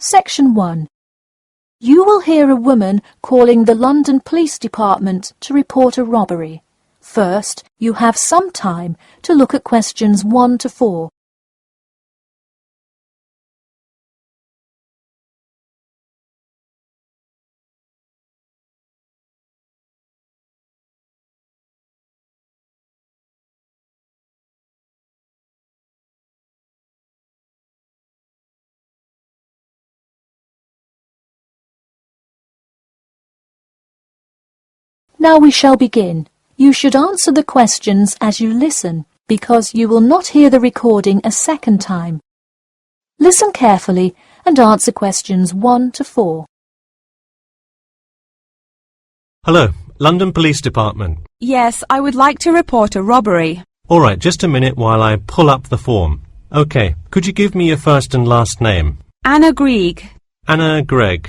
Section 1. You will hear a woman calling the London Police Department to report a robbery. First, you have some time to look at questions 1 to 4. Now we shall begin. You should answer the questions as you listen, because you will not hear the recording a second time. Listen carefully and answer questions 1 to 4. Hello, London Police Department. Yes, I would like to report a robbery. All right, just a minute while I pull up the form. OK, could you give me your first and last name? Anna Grieg. Anna Gregg.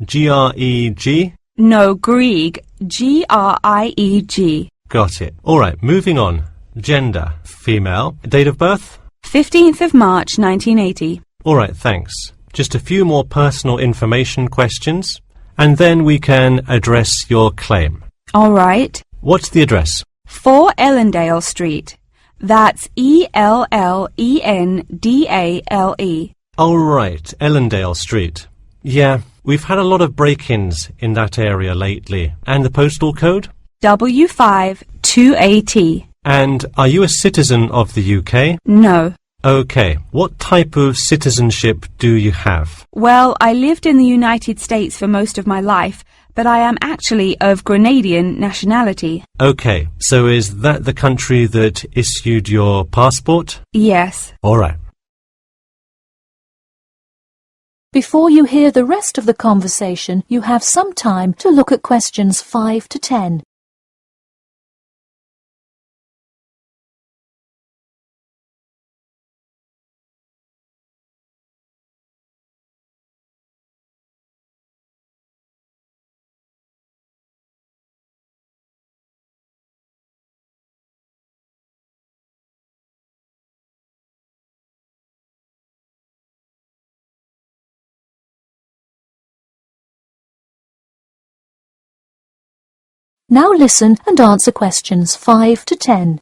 G-R-E-G? No, Grieg. G-R-I-E-G. Got it. All right, moving on. Gender, female. Date of birth? 15th of March, 1980. All right, thanks. Just a few more personal information questions, and then we can address your claim. All right. What's the address? 4 Ellendale Street. That's E-L-L-E-N-D-A-L-E. All right, Ellendale Street. Yeah, we've had a lot of break-ins in that area lately. And the postal code? W5 2AT. And are you a citizen of the UK? No. OK. What type of citizenship do you have? Well, I lived in the United States for most of my life, but I am actually of Grenadian nationality. OK. So is that the country that issued your passport? Yes. All right. Before you hear the rest of the conversation, you have some time to look at questions 5 to 10. Now listen and answer questions 5 to 10.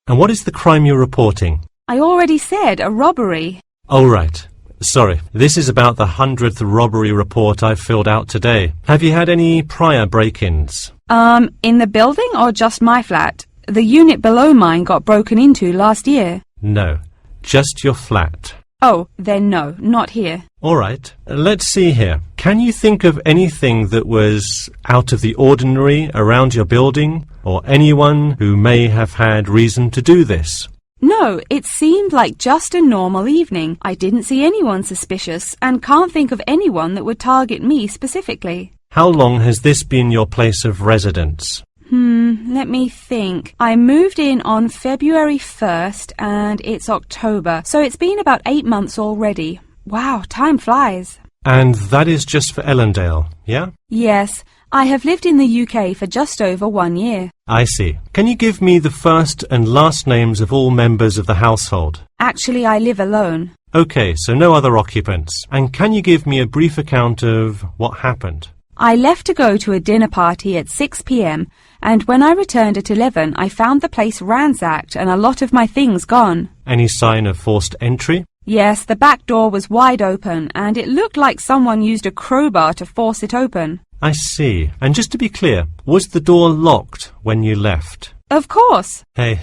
And what is the crime you're reporting? I already said a robbery. Oh, right. Sorry, this is about the 100th robbery report I've filled out today. Have you had any prior break-ins? In the building or just my flat? The unit below mine got broken into last year. No, just your flat. Oh, then no, not here. All right, let's see here. Can you think of anything that was out of the ordinary around your building, or anyone who may have had reason to do this? No, it seemed like just a normal evening. I didn't see anyone suspicious and can't think of anyone that would target me specifically. How long has this been your place of residence? Let me think. I moved in on February 1st and it's October, so it's been about 8 months already. Wow, time flies. And that is just for Ellendale, yeah? Yes, I have lived in the UK for just over 1 year. I see. Can you give me the first and last names of all members of the household? Actually, I live alone. OK, so no other occupants. And can you give me a brief account of what happened? I left to go to a dinner party at 6 p.m. and when I returned at 11, I found the place ransacked and a lot of my things gone. Any sign of forced entry? Yes, the back door was wide open and it looked like someone used a crowbar to force it open. I see. And just to be clear, was the door locked when you left? Of course. Hey,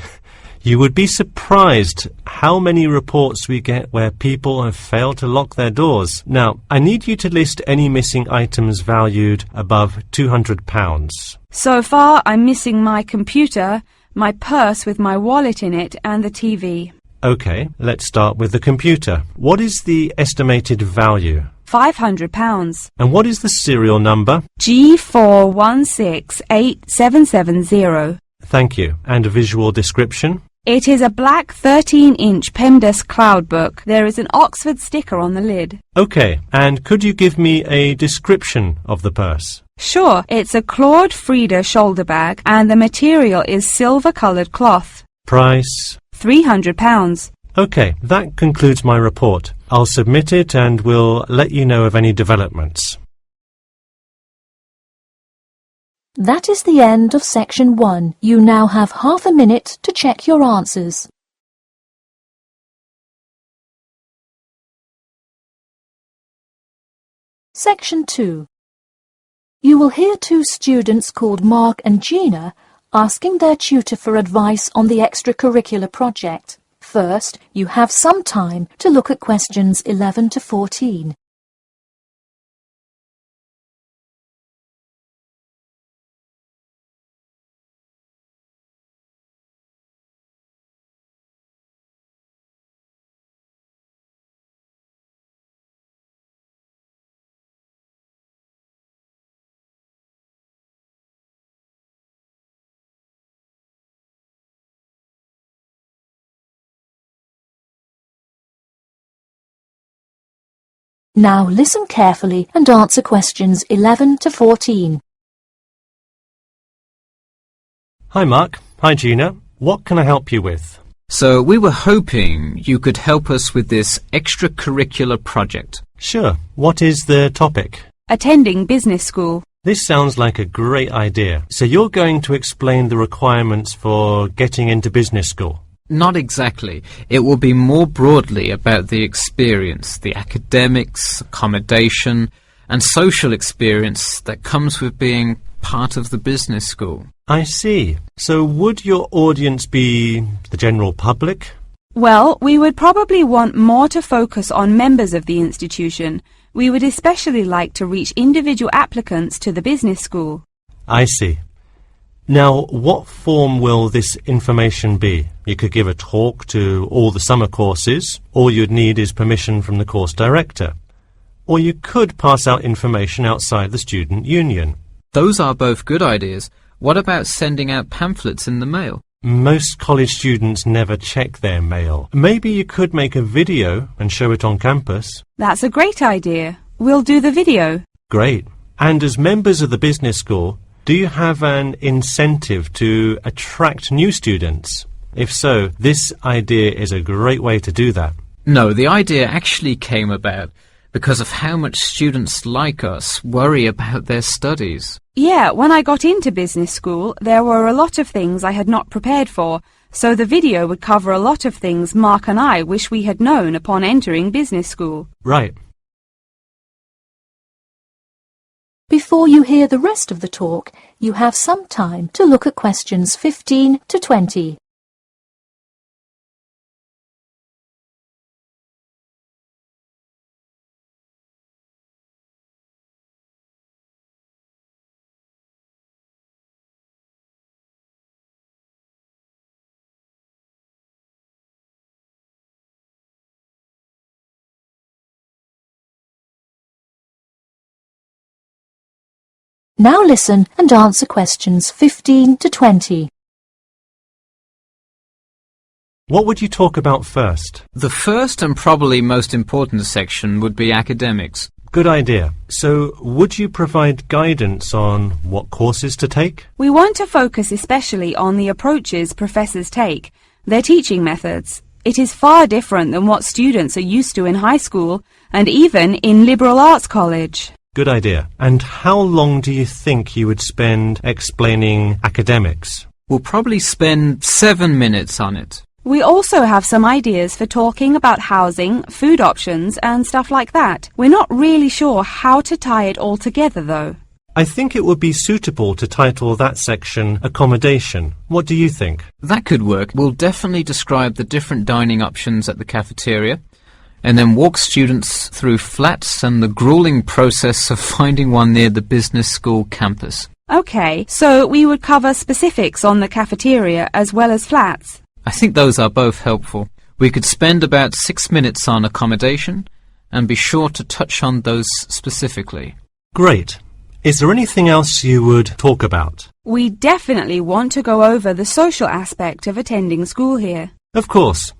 you would be surprised how many reports we get where people have failed to lock their doors. Now, I need you to list any missing items valued above £200. So far, I'm missing my computer, my purse with my wallet in it, and the TV. OK, let's start with the computer. What is the estimated value? £500. And what is the serial number? G41687770. Thank you. And a visual description? It is a black 13-inch PEMDAS cloud book. There is an Oxford sticker on the lid. OK, and could you give me a description of the purse? Sure, it's a Claude Frieda shoulder bag and the material is silver-coloured cloth. Price? £300. OK, that concludes my report. I'll submit it and we'll let you know of any developments. That is the end of section 1. You now have half a minute to check your answers. Section 2. You will hear two students called Mark and Gina asking their tutor for advice on the extracurricular project. First, you have some time to look at questions 11 to 14. Now listen carefully and answer questions 11 to 14. Hi Mark. Hi Gina. What can I help you with? So we were hoping you could help us with this extracurricular project. Sure. What is the topic? Attending business school. This sounds like a great idea. So you're going to explain the requirements for getting into business school? Not exactly. It will be more broadly about the experience, the academics, accommodation, and social experience that comes with being part of the business school. I see. So would your audience be the general public? Well, we would probably want more to focus on members of the institution. We would especially like to reach individual applicants to the business school. I see. Now, what form will this information be? You could give a talk to all the summer courses. All you'd need is permission from the course director. Or you could pass out information outside the student union. Those are both good ideas. What about sending out pamphlets in the mail? Most college students never check their mail. Maybe you could make a video and show it on campus. That's a great idea. We'll do the video. Great. And as members of the business school, do you have an incentive to attract new students? If so, this idea is a great way to do that. No, the idea actually came about because of how much students like us worry about their studies. Yeah, when I got into business school, there were a lot of things I had not prepared for, so the video would cover a lot of things Mark and I wish we had known upon entering business school. Right. Before you hear the rest of the talk, you have some time to look at questions 15 to 20. Now listen and answer questions 15 to 20. What would you talk about first? The first and probably most important section would be academics. Good idea. So, would you provide guidance on what courses to take? We want to focus especially on the approaches professors take, their teaching methods. It is far different than what students are used to in high school and even in liberal arts college. Good idea. And how long do you think you would spend explaining academics? We'll probably spend 7 minutes on it. We also have some ideas for talking about housing, food options and stuff like that. We're not really sure how to tie it all together though. I think it would be suitable to title that section Accommodation. What do you think? That could work. We'll definitely describe the different dining options at the cafeteria, and then walk students through flats and the grueling process of finding one near the business school campus. Okay, so we would cover specifics on the cafeteria as well as flats. I think those are both helpful. We could spend about 6 minutes on accommodation and be sure to touch on those specifically. Great. Is there anything else you would talk about? We definitely want to go over the social aspect of attending school here. Of course.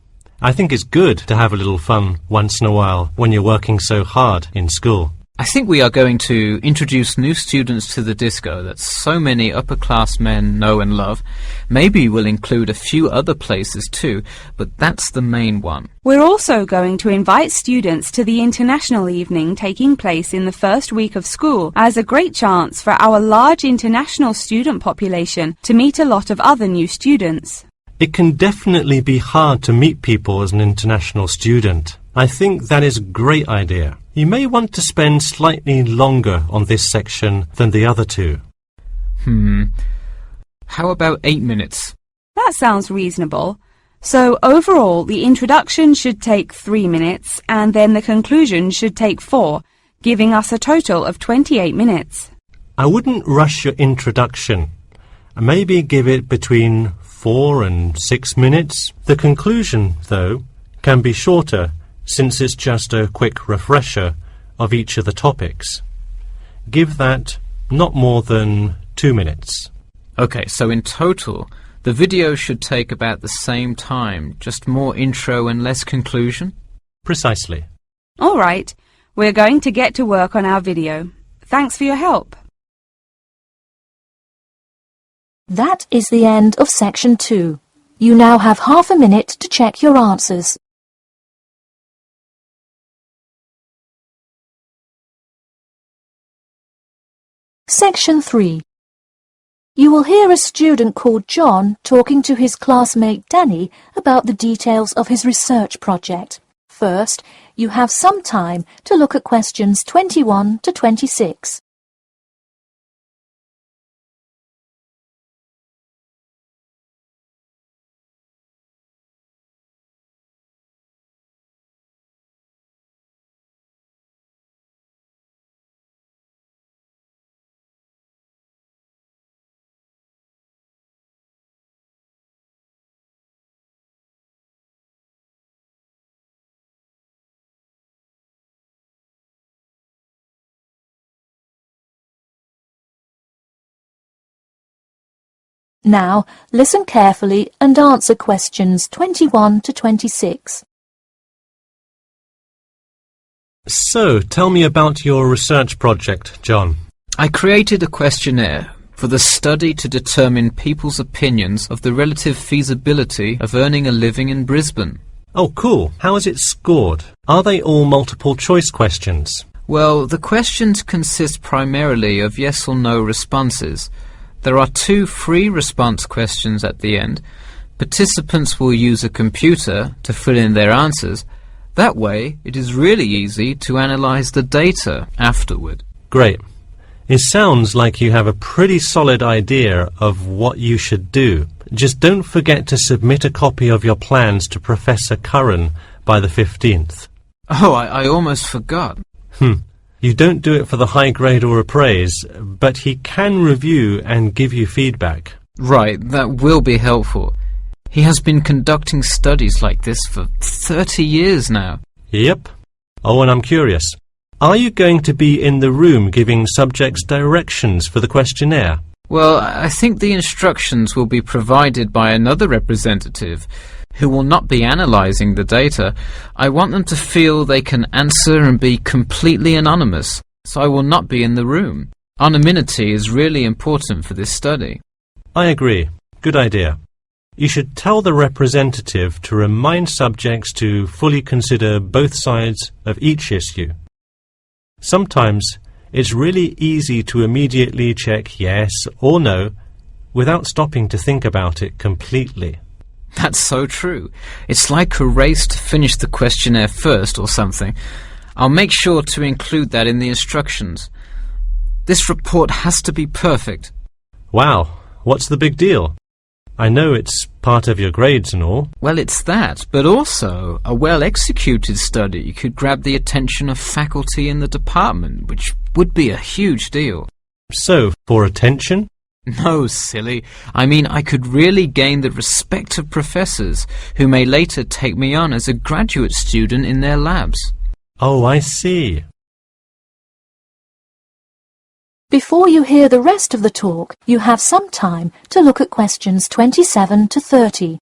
I think it's good to have a little fun once in a while when you're working so hard in school. I think we are going to introduce new students to the disco that so many upper-class men know and love. Maybe we'll include a few other places too, but that's the main one. We're also going to invite students to the international evening taking place in the first week of school as a great chance for our large international student population to meet a lot of other new students. It can definitely be hard to meet people as an international student. I think that is a great idea. You may want to spend slightly longer on this section than the other two. How about 8 minutes? That sounds reasonable. So overall, the introduction should take 3 minutes and then the conclusion should take 4, giving us a total of 28 minutes. I wouldn't rush your introduction. Maybe give it between 4 and 6 minutes. The conclusion, though, can be shorter since it's just a quick refresher of each of the topics. Give that not more than 2 minutes. Okay, so in total, the video should take about the same time, just more intro and less conclusion? Precisely. All right, we're going to get to work on our video. Thanks for your help. That is the end of section 2. You now have half a minute to check your answers. Section 3. You will hear a student called John talking to his classmate Danny about the details of his research project. First, you have some time to look at questions 21 to 26. Now, listen carefully and answer questions 21 to 26. So, tell me about your research project, John. I created a questionnaire for the study to determine people's opinions of the relative feasibility of earning a living in Brisbane. Oh, cool. How is it scored? Are they all multiple choice questions? Well, the questions consist primarily of yes or no responses. There are 2 free response questions at the end. Participants will use a computer to fill in their answers. That way, it is really easy to analyze the data afterward. Great. It sounds like you have a pretty solid idea of what you should do. Just don't forget to submit a copy of your plans to Professor Curran by the 15th. Oh, I almost forgot. You don't do it for the high grade or a praise, but he can review and give you feedback. Right, that will be helpful. He has been conducting studies like this for 30 years now. Yep. Oh, and I'm curious. Are you going to be in the room giving subjects directions for the questionnaire? Well, I think the instructions will be provided by another representative who will not be analysing the data. I want them to feel they can answer and be completely anonymous, so I will not be in the room. Anonymity is really important for this study. I agree. Good idea. You should tell the representative to remind subjects to fully consider both sides of each issue. Sometimes it's really easy to immediately check yes or no without stopping to think about it completely. That's so true. It's like a race to finish the questionnaire first or something. I'll make sure to include that in the instructions. This report has to be perfect. Wow, what's the big deal? I know it's part of your grades and all. Well, it's that, but also a well-executed study could grab the attention of faculty in the department, which would be a huge deal. So, for attention? No, silly. I mean, I could really gain the respect of professors, who may later take me on as a graduate student in their labs. Oh, I see. Before you hear the rest of the talk, you have some time to look at questions 27 to 30.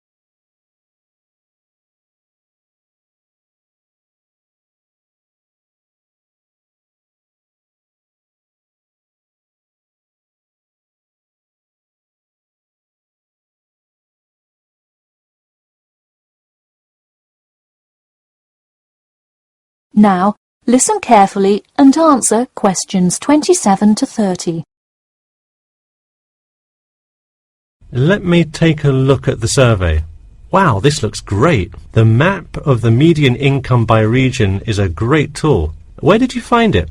Now, listen carefully and answer questions 27 to 30. Let me take a look at the survey. Wow, this looks great. The map of the median income by region is a great tool. Where did you find it?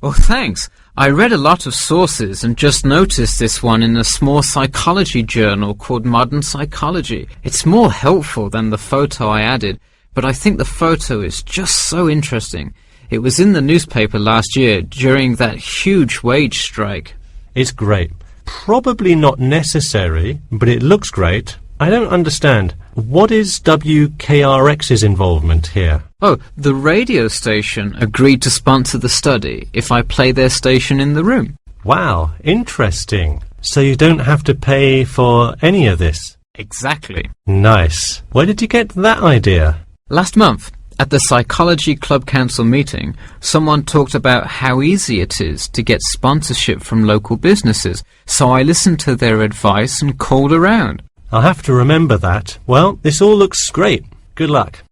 Oh, thanks. I read a lot of sources and just noticed this one in a small psychology journal called Modern Psychology. It's more helpful than the photo I added, but I think the photo is just so interesting. It was in the newspaper last year during that huge wage strike. It's great. Probably not necessary, but it looks great. I don't understand. What is WKRX's involvement here? Oh, the radio station agreed to sponsor the study if I play their station in the room. Wow, interesting. So you don't have to pay for any of this? Exactly. Nice. Where did you get that idea? Last month, at the Psychology Club Council meeting, someone talked about how easy it is to get sponsorship from local businesses, so I listened to their advice and called around. I'll have to remember that. Well, this all looks great. Good luck.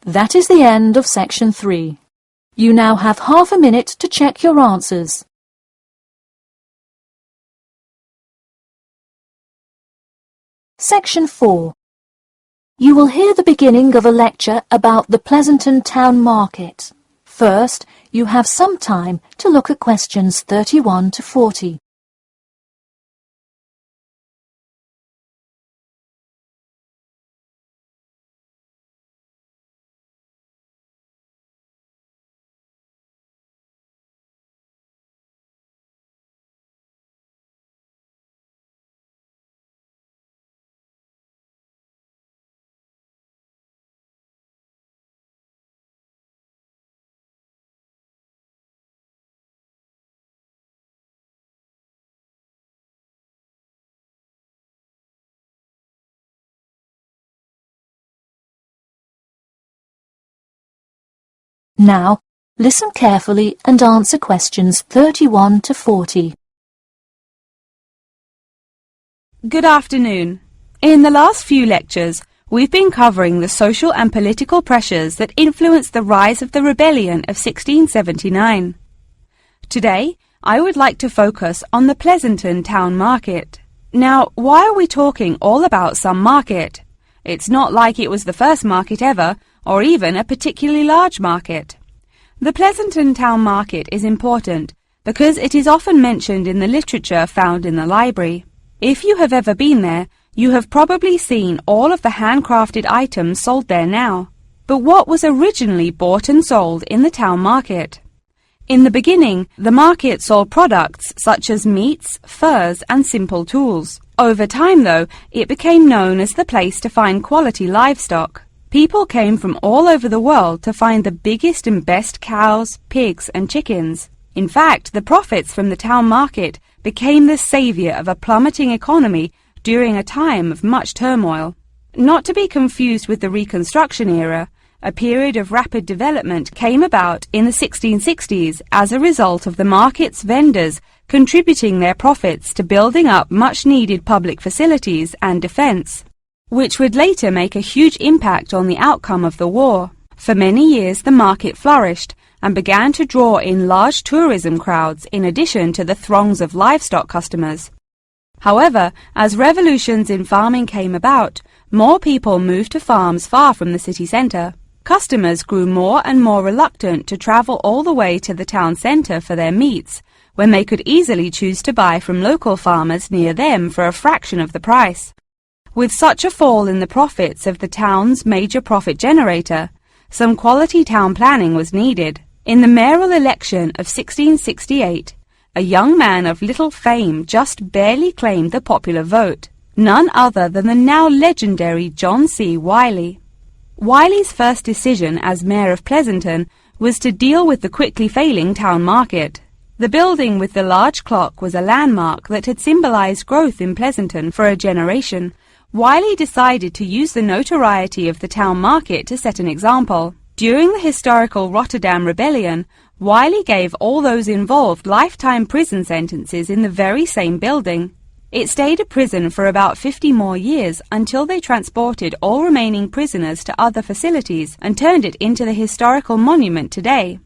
That is the end of section 3. You now have half a minute to check your answers. Section 4. You will hear the beginning of a lecture about the Pleasanton Town Market. First, you have some time to look at questions 31 to 40. Now, listen carefully and answer questions 31 to 40. Good afternoon. In the last few lectures, we've been covering the social and political pressures that influenced the rise of the rebellion of 1679. Today, I would like to focus on the Pleasanton Town Market. Now, why are we talking all about some market? It's not like it was the first market ever, or even a particularly large market. The Pleasanton Town Market is important because it is often mentioned in the literature found in the library. If you have ever been there, you have probably seen all of the handcrafted items sold there now. But what was originally bought and sold in the town market? In the beginning, the market sold products such as meats, furs, and simple tools. Over time, though, it became known as the place to find quality livestock. People came from all over the world to find the biggest and best cows, pigs, and chickens. In fact, the profits from the town market became the savior of a plummeting economy during a time of much turmoil. Not to be confused with the Reconstruction era, a period of rapid development came about in the 1660s as a result of the market's vendors contributing their profits to building up much-needed public facilities and defense, which would later make a huge impact on the outcome of the war. For many years the market flourished and began to draw in large tourism crowds in addition to the throngs of livestock customers. However, as revolutions in farming came about, more people moved to farms far from the city centre. Customers grew more and more reluctant to travel all the way to the town centre for their meats, when they could easily choose to buy from local farmers near them for a fraction of the price. With such a fall in the profits of the town's major profit generator, some quality town planning was needed. In the mayoral election of 1668, a young man of little fame just barely claimed the popular vote, none other than the now legendary John C. Wiley. Wiley's first decision as mayor of Pleasanton was to deal with the quickly failing town market. The building with the large clock was a landmark that had symbolized growth in Pleasanton for a generation. Wiley decided to use the notoriety of the town market to set an example. During the historical Rotterdam Rebellion, Wiley gave all those involved lifetime prison sentences in the very same building. It stayed a prison for about 50 more years until they transported all remaining prisoners to other facilities and turned it into the historical monument today.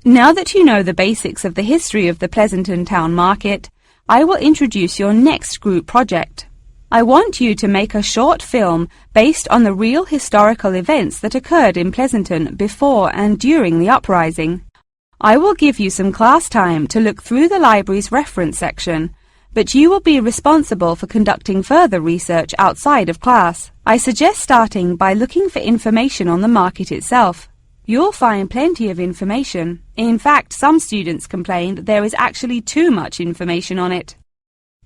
Now that you know the basics of the history of the Pleasanton Town Market, I will introduce your next group project. I want you to make a short film based on the real historical events that occurred in Pleasanton before and during the uprising. I will give you some class time to look through the library's reference section, but you will be responsible for conducting further research outside of class. I suggest starting by looking for information on the market itself. You'll find plenty of information. In fact, some students complain that there is actually too much information on it.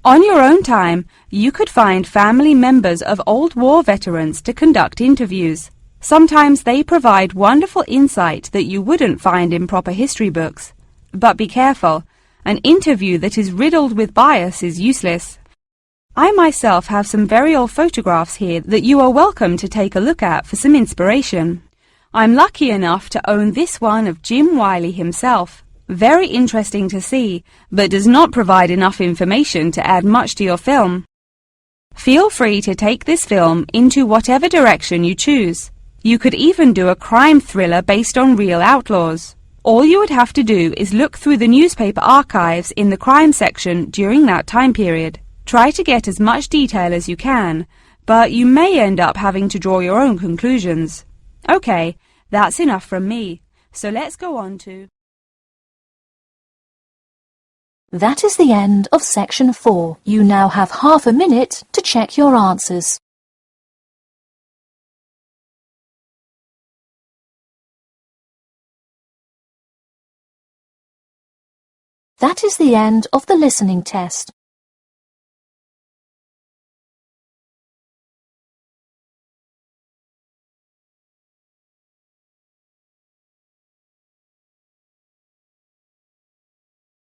On your own time, you could find family members of old war veterans to conduct interviews. Sometimes they provide wonderful insight that you wouldn't find in proper history books. But be careful, an interview that is riddled with bias is useless. I myself have some very old photographs here that you are welcome to take a look at for some inspiration. I'm lucky enough to own this one of Jim Wiley himself. Very interesting to see, but does not provide enough information to add much to your film. Feel free to take this film into whatever direction you choose. You could even do a crime thriller based on real outlaws. All you would have to do is look through the newspaper archives in the crime section during that time period. Try to get as much detail as you can, but you may end up having to draw your own conclusions. Okay, that's enough from me, so let's go on to... That is the end of section 4. You now have half a minute to check your answers. That is the end of the listening test.